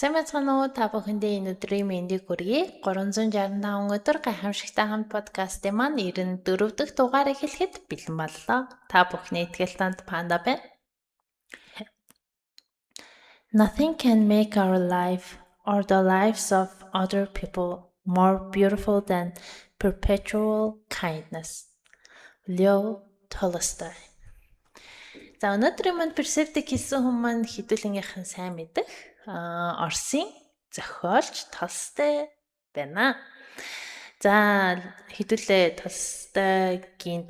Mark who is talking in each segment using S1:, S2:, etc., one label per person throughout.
S1: Сайн байцгаана уу та бүхэндээ энэ өдрийн мэндийг хүргэе. 365 өдөр гайхамшигтай хамт подкастын маань 94 дахь дугаарыг хэлэхэд бэлэн боллоо. Та бүхний итгэл танд панда байна. Nothing can make our life or the lives of other people more beautiful than perpetual kindness. Leo Tolstoy. За өнөөдрийн манд персевдик хэлсэн хүмүүс маань хэдүүлэнгийнхэн сайн мэдэх Оросын зохиолч Толстой байна. За хэдүүлээ Толстойгийн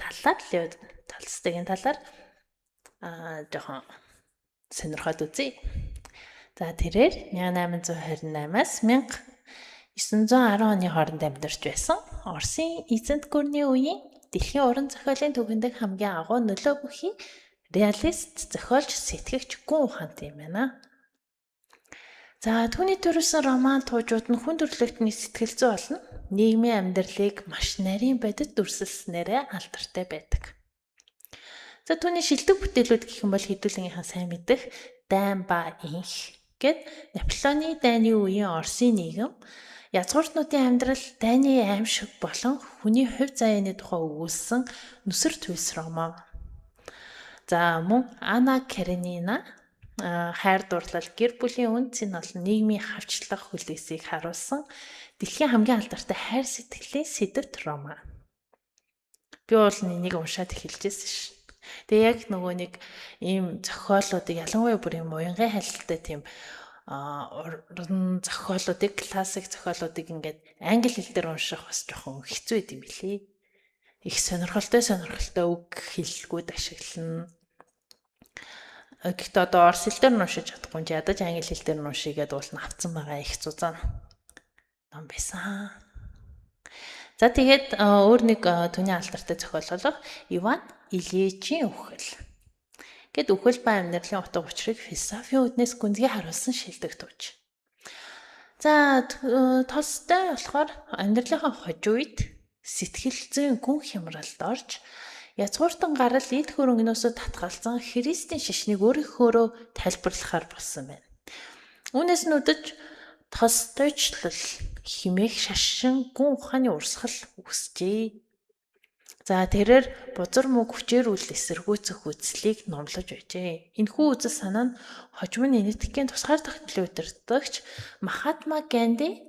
S1: талаар жоохон сонирхоод үзье. За тэрээр 1828-аас 1910 оны хооронд амьдарч байсан Оросын эзэнт гүрний үеийн дэлхийн уран зохиолын түгэндээ хамгийн агуу нөлөө бүхий реалист зохиолч сэтгэгч гүн ухаант юм байна. За түүний төрүүлсэн роман туужууд нь хүн төрөлхтний сэтгэл зүй болно. Нийгмийн амьдралыг маш нарийн бодит дүрсэлснээрээ алдартай байдаг. За түүний шилдэг бүтээлүүд гэх юм бол хэдүүлгийнхаа сайн мэдэх Дайн ба инх гэд Наполеоны дайны үеийн Оросын нийгэм язгууртнуудын амьдрал, дайны аимшиг болон хүний хувь заяаны тухай өгүүлсэн нүсэр түйс роман. За мөн Анна Каренина хайр дурлал, гэр бүлийн үнцийн олон нийгмийн хавчлага хүлээсийг харуулсан дэлхийн хамгийн алдартай хайр сэтгэлийн сэдвт роман. Би бол энийг уншаад эхэлжсэн ш. Тэгээ яг нөгөө нэг ийм зохиолуудыг ялангуяа бүр юм уянгийн хайлттай тийм уран зохиолуудыг, классик зохиолуудыг ингээд англи хэл дээр унших бас жоохон хэцүү байд юм билий. Их сонирхолтой үг хэллэгүүд ашиглана. Гэхдээ одоо орос хэл дээр нь уншиж чадахгүй ч ядаж англи хэл дээр нь уншигээд уул нь авцсан байгаа их зузаан ном байсан. За тэгээд өөр нэг түүний алдартай зохиол болох Иван Ильичийн үхэл. Гэт үхэл ба амьдралын утга учирыг философийн үднээс гүнзгий харуулсан шилдэг тууч. За Толстой болохоор амьдралынхаа хожууд сэтгэл зүйн гүн хямралд орж язгууртан гарал эд хөрөнгнөөсөө татгалзан Христийн шашныг өөрийнхөөрөө тайлбарлахаар болсон байна. Үүнээс нь үдэж Толстойчлал химээх шашин гүн ухааны урсгал үүсжээ. За тэрээр бузар мөг хүчээр үл эсэргүүцэх үзлийг номлож байжээ. Энэхүү үзэл санаа нь хожим нь энэтхэгийн тусгаарлах төлөө удирдагч Махатма Ганди,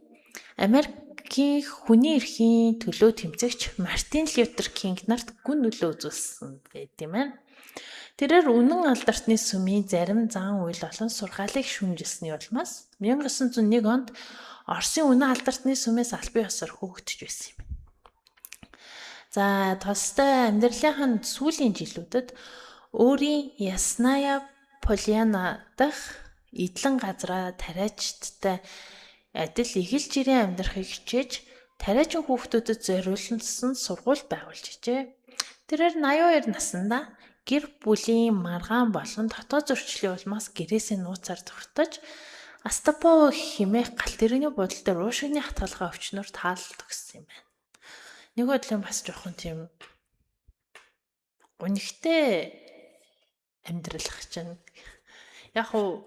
S1: Америкийн хүний эрхийн төлөө тэмцэгч Мартин Лютер Кинг нарт гүн нөлөө үзүүлсэн байт юм байна. Тэрээр үнэн алдартны сүмийн зарим зан үйл олон сургаалыг шүүмжилсэний улмаас 1901 онд Оросын үнэн алдартны сүмээс албан ёсоор хөөгдөж байсан юм. За Толстой амьдралынхаа сүүлийн жилүүдэд өөрийн Ясная Поляна дахь эдлэн газраа тариачдтай адил игэл жирийн амьдрахыг хичээж тариачин хүүхдүүдэд зориулсан сургууль байгуулж ижээ. Тэрээр 82 наснда гэр бүлийн маргаан болон дотоод зөрчлийн улмаас гэрээсээ нууцаар зугтаж Астапо химээх галт тэрэгний буудлын дээр уушигны хатгалгаа өвчнөр таалал төгссөн юм байна. Нэг бодлын бас жоохон тийм гонигтэй амьдралах чинь яг уу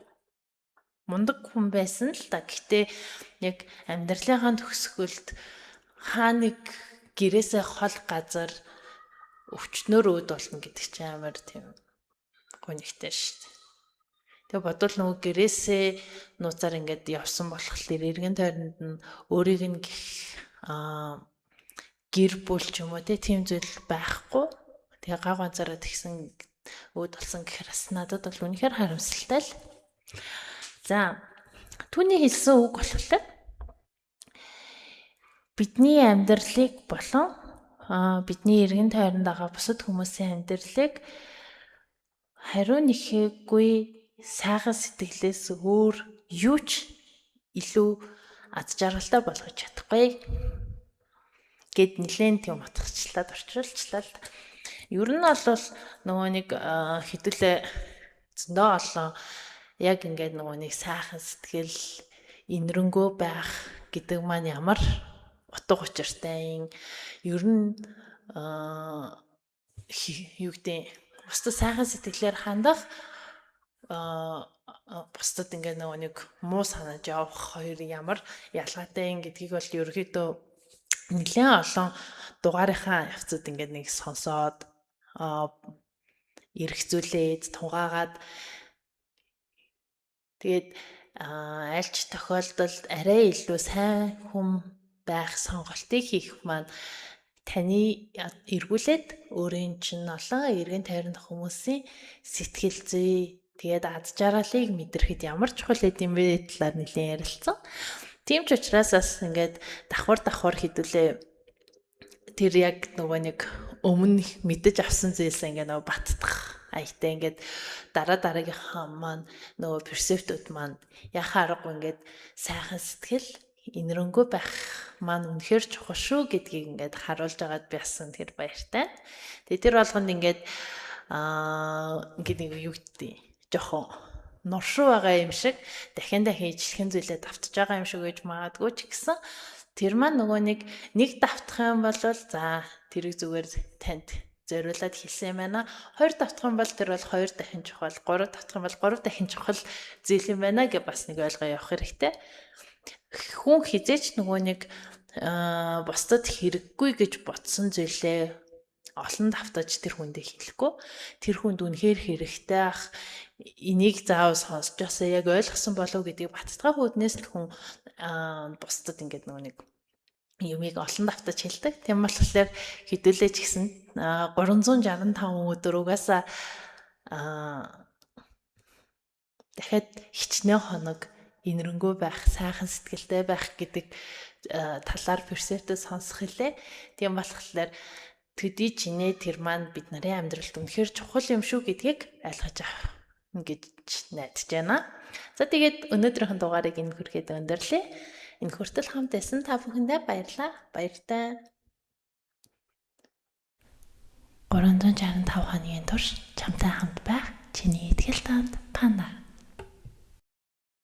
S1: мундаг хүн байсан л да. Гэтэ яг амьдралынхаа төгсгөлд хаа нэг гэрээсээ хол газар өвчнөр өөд болно гэдэг чинь амар тийм гонигтай шүү дээ. Тэгээ бодвол нөгөө гэрээсээ нууцаар ингээд явсан болохоор эргэн тойронд нь өөрийг нь гэр бүл ч юм уу тийм зүйл байхгүй. Тэгээ гав ганцаараа тэгсэн өөд болсон гэхээр бас надад бол үнэхээр харамсалтай л. За түүний хэлсэн үг болохоор бидний амьдралыг болон бидний эргэн тойронд байгаа бусад хүмүүсийн амьдралыг хариу нэхээгүй сайхан сэтгэлээс өөр юу ч илүү аз жаргалтай болгож чадахгүй гэд нэлээд тийм утгачлаад орчуулчлаа л. Ер нь бол нөгөө нэг хэдүүлээ зөндөө олон яг ингээд нөгөө нэг сайхан сэтгэл инэрэнгөө байх гэдэг маань ямар утга учиртай юм. Ер нь юу гэдэг бусдад сайхан сэтгэлээр хандах бусдад ингээд нөгөө нэг муу санаж явах хоёрын ямар ялгаатай юм гэдгийг бол ерөөхдөө нэлээд олон дугаарынхаа явцад ингээд нэг сонсоод эргцүүлээд тугаагаад тэгээд аль ч тохиолдолд арай илүү сайн хүн байх сонголтыг хийх маань таны эргүүлээд өөрийн чинь олон эргэн тойрны хүмүүсийн сэтгэл зүй тэгээд ад жаргалыг мэдрэхэд ямар чухал гэдэм бэ талаар нэлийн ярилцсан. Тийм ч учраас бас ингээд давхар хэдүүлээ тэр яг нөгөө нэг өмнө мэдэж авсан зүйлсээ ингээд нөгөө баттах аятай ингээд дараагийнхаа маань нөгөө перцептүүд маань яхаа аргагүй ингээд сайхан сэтгэл инэрэнгүй байх маань үнэхээр чухал шүү гэдгийг ингээд харуулж агаад биасан тэр баяртай. Тэгээ тэр болгонд ингээд нэг юу гэдэг жоохон нуршуу байгаа юм шиг дахин ижлэхэн зүйлээ давтж байгаа юм шиг гэж магадгүй ч гэсэн тэр маань нөгөө нэг давтах юм бол за тэрийг зүгээр танд зориулаад хэлсэн юм байна. 2 давтах юм бол тэр бол 2 дахин чухал, 3 давтах юм бол 3 дахин чухал зүйл юм байна гэж бас нэг ойлгоо явах хэрэгтэй. Хүн хизээч нөгөө нэг бусдад хэрэггүй гэж бодсон зүйлээ олон давтаж тэр хүндээ хэлэхгүй. Тэр хүнд үнэхээр хэрэгтэй ах энийг заавал сонсч ясаа яг ойлгосон болов гэдгийг баттгаа хүүднээс л хүн бусдад ингээд нөгөө нэг юмыг олон давтаж хэлдэг. Тийм болохоор хэдүүлээч гэсэн 365 өдөр угаасаа дахиад хичнээн хоног инэрэнгүй байх, сайхан сэтгэлтэй байх гэдэг талаар перцептээ сонсох хэлээ. Тийм болохоор төдий чинээ тэр маань бид нарын амьдралд үнэхээр чухал юм шүү гэдгийг ойлгож авах гэж найдаж байна. За тэгээд өнөөдрийнхэн дугаарыг энэ хүргээд өндөрлөө. Энэ хүртэл хамт байсан та бүхэндээ баярлалаа. Баяртай. 365 хоногийн турш чамтай хамт байх чиний итгэл таанд Панда.